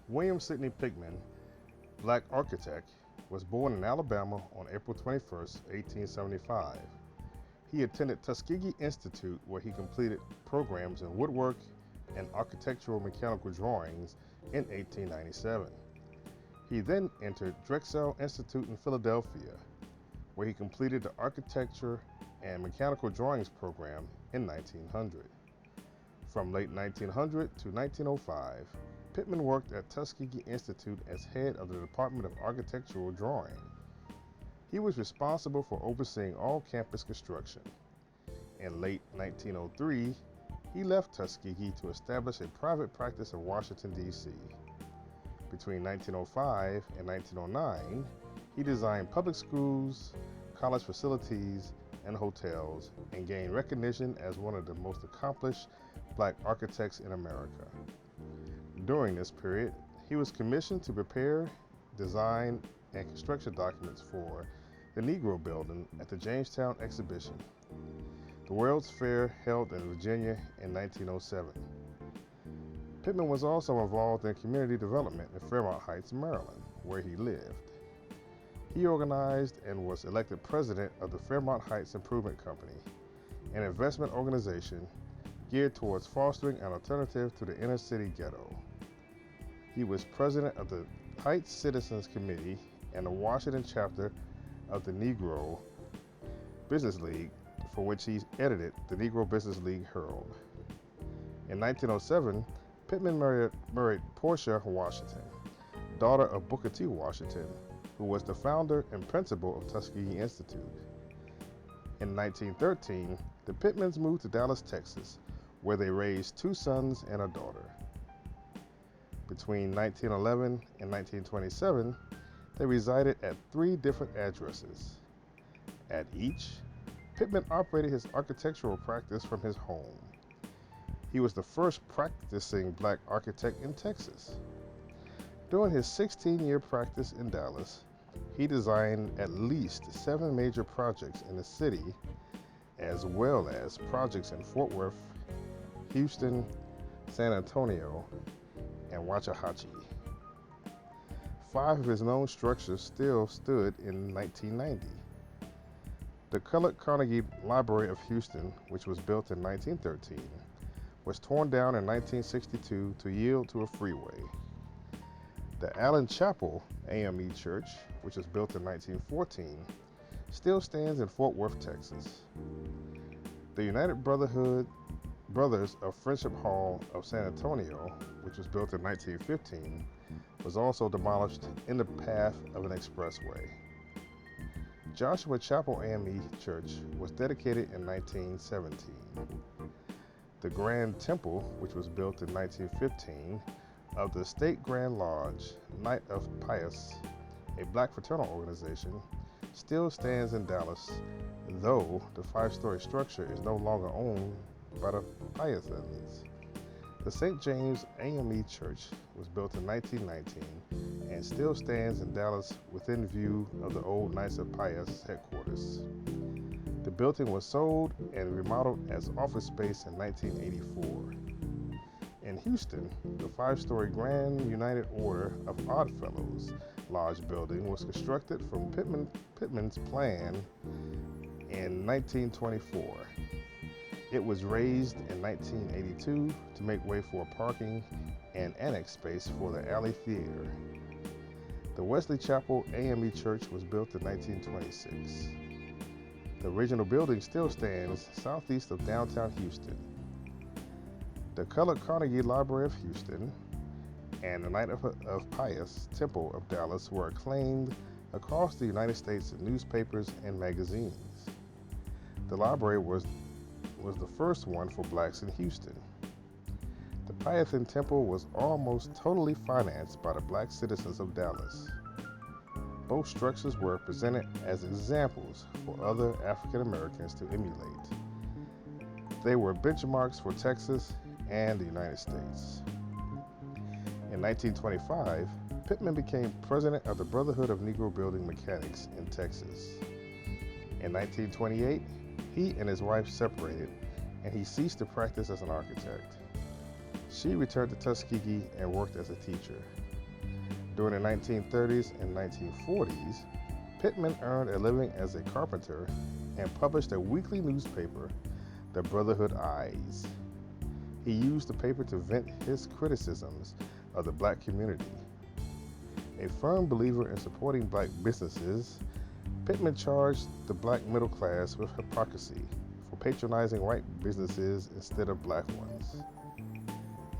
William Sidney Pittman, black architect, was born in Alabama on April 21, 1875. He attended Tuskegee Institute, where he completed programs in woodwork and architectural mechanical drawings in 1897. He then entered Drexel Institute in Philadelphia, where he completed the architecture and mechanical drawings program in 1900. From late 1900 to 1905, Pittman worked at Tuskegee Institute as head of the Department of Architectural Drawing. He was responsible for overseeing all campus construction. In late 1903, he left Tuskegee to establish a private practice in Washington, D.C. Between 1905 and 1909, he designed public schools, college facilities, and hotels, and gained recognition as one of the most accomplished black architects in America. During this period, he was commissioned to prepare, design, and construction documents for the Negro Building at the Jamestown Exhibition, the World's Fair held in Virginia in 1907. Pittman was also involved in community development in Fairmount Heights, Maryland, where he lived. He organized and was elected president of the Fairmount Heights Improvement Company, an investment organization geared towards fostering an alternative to the inner city ghetto. He was president of the Heights Citizens Committee and the Washington chapter of the Negro Business League, for which he edited the Negro Business League Herald. In 1907, Pittman married Portia Washington, daughter of Booker T. Washington, who was the founder and principal of Tuskegee Institute. In 1913, the Pittmans moved to Dallas, Texas, where they raised 2 sons and a daughter. Between 1911 and 1927, they resided at 3 different addresses. At each, Pittman operated his architectural practice from his home. He was the first practicing black architect in Texas. During his 16-year practice in Dallas, he designed at least 7 major projects in the city, as well as projects in Fort Worth, Houston, San Antonio, and Waxahachie. 5 of his known structures still stood in 1990. The colored Carnegie Library of Houston, which was built in 1913, was torn down in 1962 to yield to a freeway. The Allen Chapel AME Church, which was built in 1914, still stands in Fort Worth, Texas. The United Brothers of Friendship Hall of San Antonio, which was built in 1915, was also demolished in the path of an expressway. Joshua Chapel AME Church was dedicated in 1917. The Grand Temple, which was built in 1915, of the State Grand Lodge, Knight of Pius, a black fraternal organization, still stands in Dallas, though the 5-story structure is no longer owned by the Piusans. The St. James AME Church was built in 1919 and still stands in Dallas within view of the old Knights of Pius headquarters. The building was sold and remodeled as office space in 1984. In Houston, the 5-story Grand United Order of Oddfellows Lodge building was constructed from Pittman's plan in 1924. It was raised in 1982 to make way for parking and annex space for the Alley Theater. The Wesley Chapel AME Church was built in 1926. The original building still stands southeast of downtown Houston. The colored Carnegie Library of Houston and the Knight of Pius Temple of Dallas were acclaimed across the United States in newspapers and magazines. The library was the first one for blacks in Houston. The Piusan Temple was almost totally financed by the black citizens of Dallas. Both structures were presented as examples for other African Americans to emulate. They were benchmarks for Texas and the United States. In 1925, Pittman became president of the Brotherhood of Negro Building Mechanics in Texas. In 1928, he and his wife separated, and he ceased to practice as an architect. She returned to Tuskegee and worked as a teacher. During the 1930s and 1940s, Pittman earned a living as a carpenter and published a weekly newspaper, The Brotherhood Eyes. He used the paper to vent his criticisms of the black community. A firm believer in supporting black businesses, Pittman charged the black middle class with hypocrisy for patronizing white businesses instead of black ones.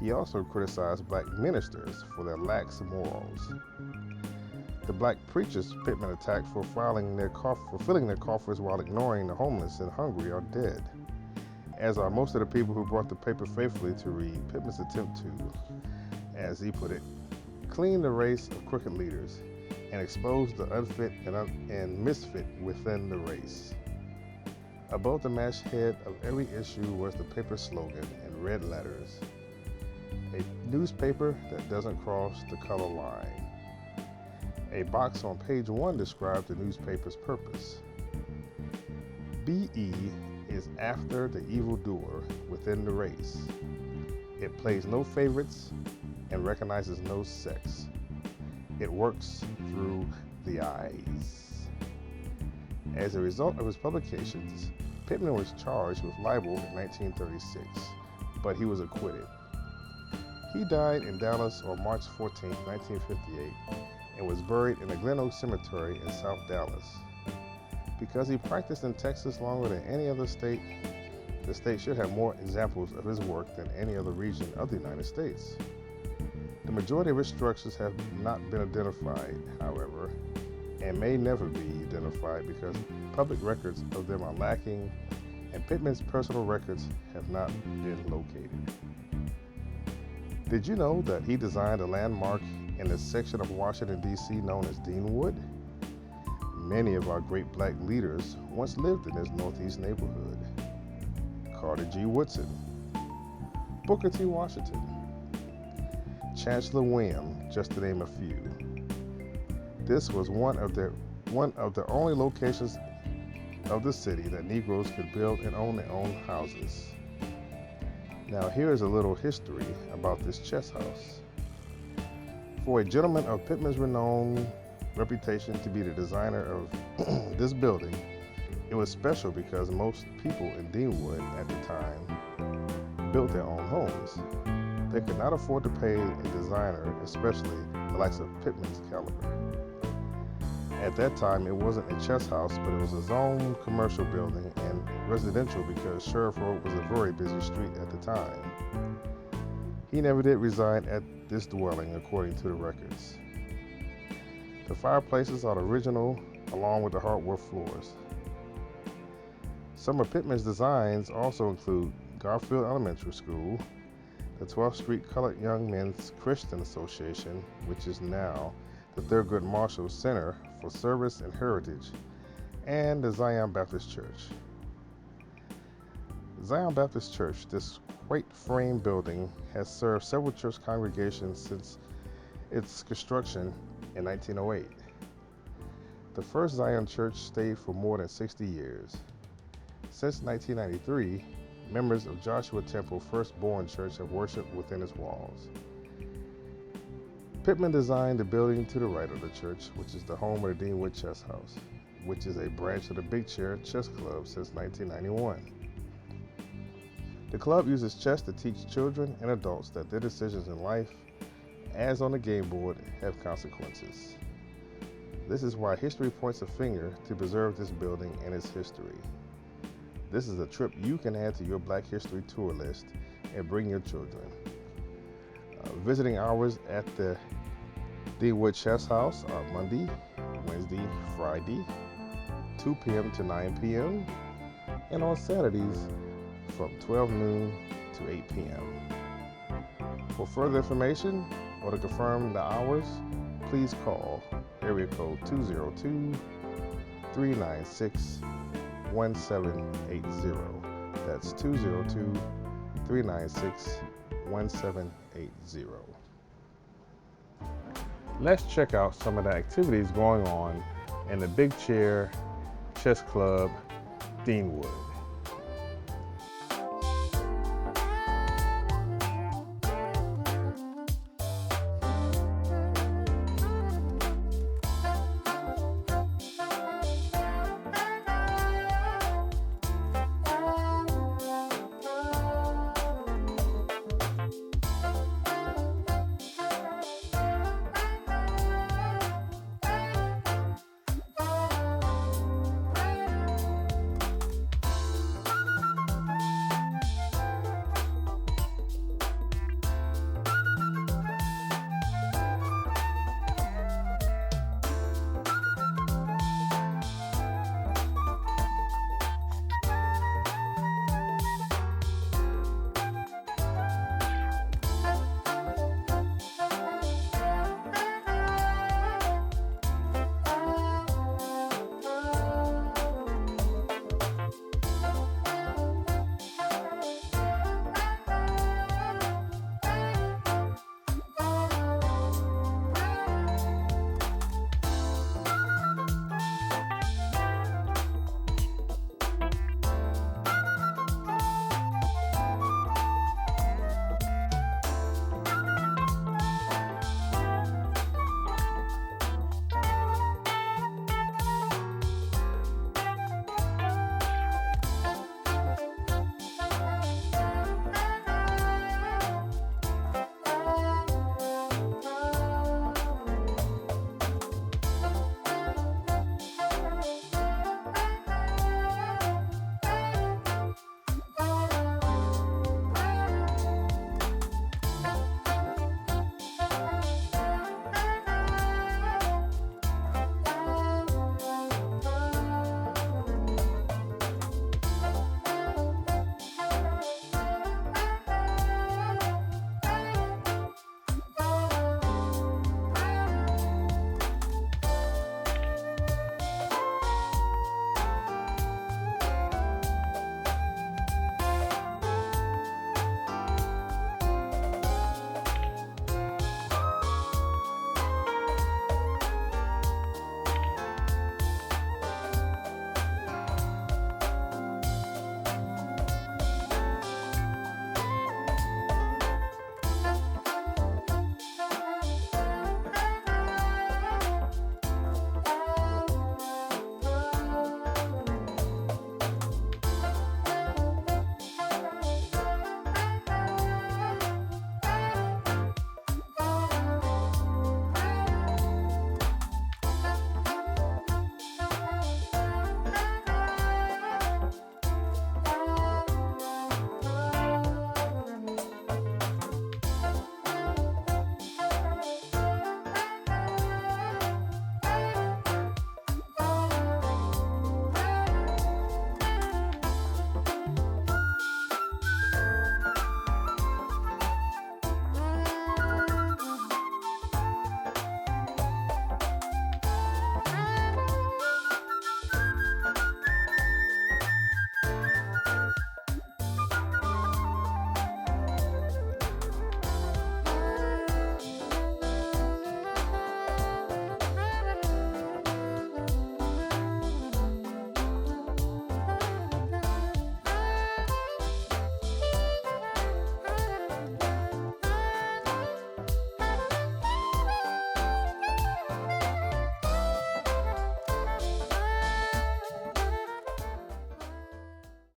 He also criticized black ministers for their lax morals. The black preachers Pittman attacked for filling their coffers while ignoring the homeless and hungry or dead, as are most of the people who brought the paper faithfully to read. Pittman's attempt to, as he put it, clean the race of crooked leaders and expose the unfit and misfit within the race. Above the masthead of every issue was the paper's slogan in red letters: a newspaper that doesn't cross the color line. A box on page 1 described the newspaper's purpose. BE is after the evildoer within the race. It plays no favorites and recognizes no sex. It works through the eyes. As a result of his publications, Pittman was charged with libel in 1936, but he was acquitted. He died in Dallas on March 14, 1958, and was buried in the Glen Oak Cemetery in South Dallas. Because he practiced in Texas longer than any other state, the state should have more examples of his work than any other region of the United States. The majority of his structures have not been identified, however, and may never be identified because public records of them are lacking and Pittman's personal records have not been located. Did you know that he designed a landmark in the section of Washington, D.C. known as Deanwood? Many of our great black leaders once lived in this northeast neighborhood. Carter G. Woodson, Booker T. Washington, Chancellor William, just to name a few. This was one of the only locations of the city that Negroes could build and own their own houses. Now here is a little history about this chess house. For a gentleman of Pittman's renowned reputation to be the designer of this building, it was special because most people in Deanwood at the time built their own homes. They could not afford to pay a designer, especially the likes of Pittman's caliber. At that time, it wasn't a chess house, but it was a zoned commercial building and residential because Sheriff Road was a very busy street at the time. He never did reside at this dwelling, according to the records. The fireplaces are the original, along with the hardwood floors. Some of Pittman's designs also include Garfield Elementary School, the 12th Street Colored Young Men's Christian Association, which is now the Thurgood Marshall Center for Service and Heritage, and the Zion Baptist Church. Zion Baptist Church, this quaint frame building, has served several church congregations since its construction in 1908. The first Zion Church stayed for more than 60 years. Since 1993, members of Joshua Temple Firstborn Church have worshiped within its walls. Pittman designed the building to the right of the church, which is the home of the Deanwood Chess House, which is a branch of the Big Chair Chess Club since 1991. The club uses chess to teach children and adults that their decisions in life, as on the game board, have consequences. This is why history points a finger to preserve this building and its history. This is a trip you can add to your Black History tour list and bring your children. Visiting hours at the Deanwood Chess House are Monday, Wednesday, Friday, 2 p.m. to 9 p.m., and on Saturdays from 12 noon to 8 p.m. For further information or to confirm the hours, please call area code 202-396-1780. That's 202-396-1780. Let's check out some of the activities going on in the Big Chair Chess Club, Deanwood.